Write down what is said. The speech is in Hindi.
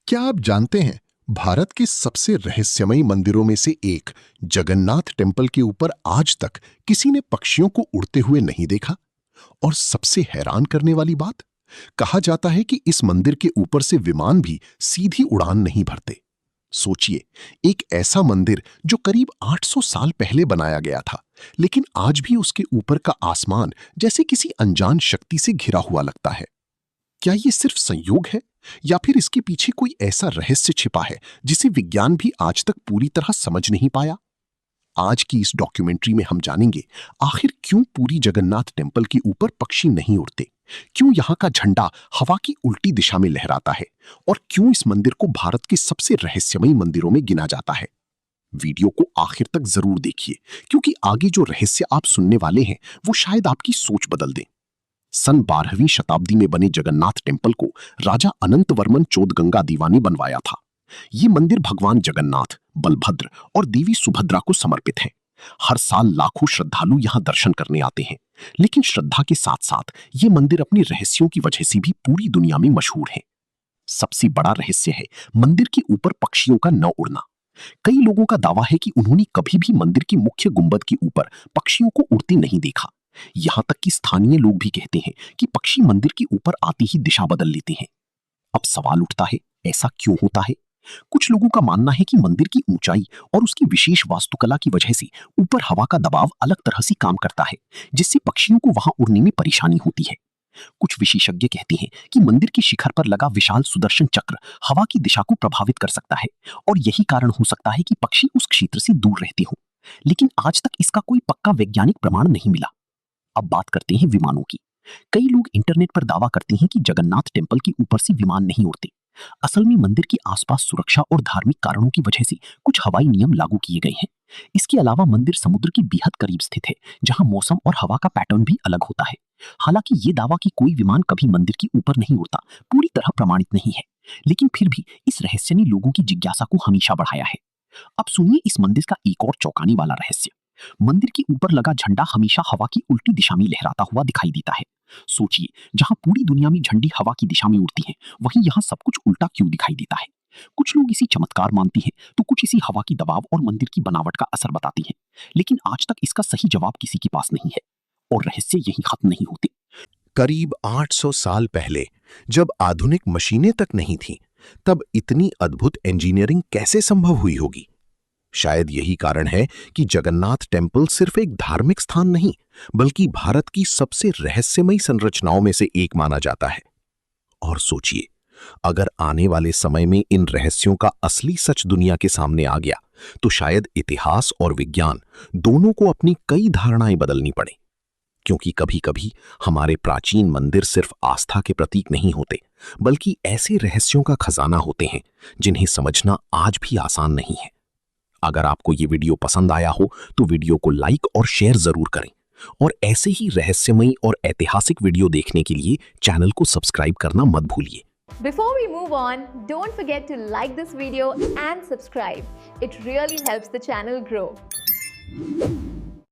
क्या आप जानते हैं भारत के सबसे रहस्यमयी मंदिरों में से एक जगन्नाथ टेम्पल के ऊपर आज तक किसी ने पक्षियों को उड़ते हुए नहीं देखा। और सबसे हैरान करने वाली बात, कहा जाता है कि इस मंदिर के ऊपर से विमान भी सीधी उड़ान नहीं भरते। सोचिए, एक ऐसा मंदिर जो करीब 800 साल पहले बनाया गया था, लेकिन आज भी उसके ऊपर का आसमान जैसे किसी अनजान शक्ति से घिरा हुआ लगता है। क्या ये सिर्फ संयोग है, या फिर इसके पीछे कोई ऐसा रहस्य छिपा है जिसे विज्ञान भी आज तक पूरी तरह समझ नहीं पाया? आज की इस डॉक्यूमेंट्री में हम जानेंगे आखिर क्यों पूरी जगन्नाथ टेम्पल के ऊपर पक्षी नहीं उड़ते, क्यों यहाँ का झंडा हवा की उल्टी दिशा में लहराता है, और क्यों इस मंदिर को भारत के सबसे रहस्यमयी मंदिरों में गिना जाता है। वीडियो को आखिर तक जरूर देखिए, क्योंकि आगे जो रहस्य आप सुनने वाले हैं वो शायद आपकी सोच बदल दें। सन 12वीं शताब्दी में बने जगन्नाथ टेम्पल को राजा अनंतवर्मन चौदगंगा दीवा ने बनवाया था। ये मंदिर भगवान जगन्नाथ, बलभद्र और देवी सुभद्रा को समर्पित है। हर साल लाखों श्रद्धालु यहाँ दर्शन करने आते हैं, लेकिन श्रद्धा के साथ साथ ये मंदिर अपने रहस्यों की वजह से भी पूरी दुनिया में मशहूर है। सबसे बड़ा रहस्य है मंदिर के ऊपर पक्षियों का न उड़ना। कई लोगों का दावा है कि उन्होंने कभी भी मंदिर के मुख्य गुंबद के ऊपर पक्षियों को उड़ते नहीं देखा। यहां तक कि स्थानीय लोग भी कहते हैं कि पक्षी मंदिर के ऊपर आते ही दिशा बदल लेते हैं। अब सवाल उठता है, ऐसा क्यों होता है? कुछ लोगों का मानना है कि मंदिर की ऊंचाई और उसकी विशेष वास्तुकला की वजह से ऊपर हवा का दबाव अलग तरह से काम करता है, जिससे पक्षियों को वहां उड़ने में परेशानी होती है। कुछ विशेषज्ञ कहते हैं कि मंदिर के शिखर पर लगा विशाल सुदर्शन चक्र हवा की दिशा को प्रभावित कर सकता है, और यही कारण हो सकता है कि पक्षी उस क्षेत्र से दूर रहते हों। लेकिन आज तक इसका कोई पक्का वैज्ञानिक प्रमाण नहीं मिला। अब बात करते हैं विमानों की। कई लोग इंटरनेट पर दावा करते हैं कि जगन्नाथ टेम्पल के ऊपर से विमान नहीं उड़ते। असल में मंदिर के आसपास सुरक्षा और धार्मिक कारणों की वजह से कुछ हवाई नियम लागू किए गए हैं। इसके अलावा मंदिर समुद्र के बेहद करीब स्थित है, जहां मौसम और हवा का पैटर्न भी अलग होता है। हालांकि ये दावा कि कोई विमान कभी मंदिर के ऊपर नहीं उड़ता पूरी तरह प्रमाणित नहीं है, लेकिन फिर भी इस रहस्य ने लोगों की जिज्ञासा को हमेशा बढ़ाया है। अब सुनिए इस मंदिर का एक और चौंकाने वाला रहस्य। मंदिर के ऊपर लगा झंडा हमेशा हवा की उल्टी दिशा में लहराता हुआ दिखाई देता है। सोचिए, जहां पूरी दुनिया में झंडी हवा की दिशा में उड़ती हैं, वहीं यहाँ सब कुछ उल्टा क्यों दिखाई देता है? कुछ लोग इसी चमत्कार मानती हैं, तो कुछ इसी हवा की दबाव और मंदिर की बनावट का असर बताती हैं। लेकिन आज तक इसका सही जवाब किसी के पास नहीं है, और रहस्य यही खत्म नहीं होते। करीब 800 साल पहले, जब आधुनिक मशीनें तक नहीं थीं, तब इतनी अद्भुत इंजीनियरिंग कैसे संभव हुई होगी? शायद यही कारण है कि जगन्नाथ टेम्पल सिर्फ एक धार्मिक स्थान नहीं, बल्कि भारत की सबसे रहस्यमयी संरचनाओं में से एक माना जाता है। और सोचिए, अगर आने वाले समय में इन रहस्यों का असली सच दुनिया के सामने आ गया, तो शायद इतिहास और विज्ञान दोनों को अपनी कई धारणाएं बदलनी पड़े। क्योंकि कभी-कभी हमारे प्राचीन मंदिर सिर्फ आस्था के प्रतीक नहीं होते, बल्कि ऐसे रहस्यों का खजाना होते हैं जिन्हें समझना आज भी आसान नहीं है। अगर आपको ये वीडियो पसंद आया हो तो वीडियो को लाइक और शेयर जरूर करें, और ऐसे ही रहस्यमयी और ऐतिहासिक वीडियो देखने के लिए चैनल को सब्सक्राइब करना मत भूलिए। Before we move on, don't forget to like this video and subscribe. It really helps the channel grow.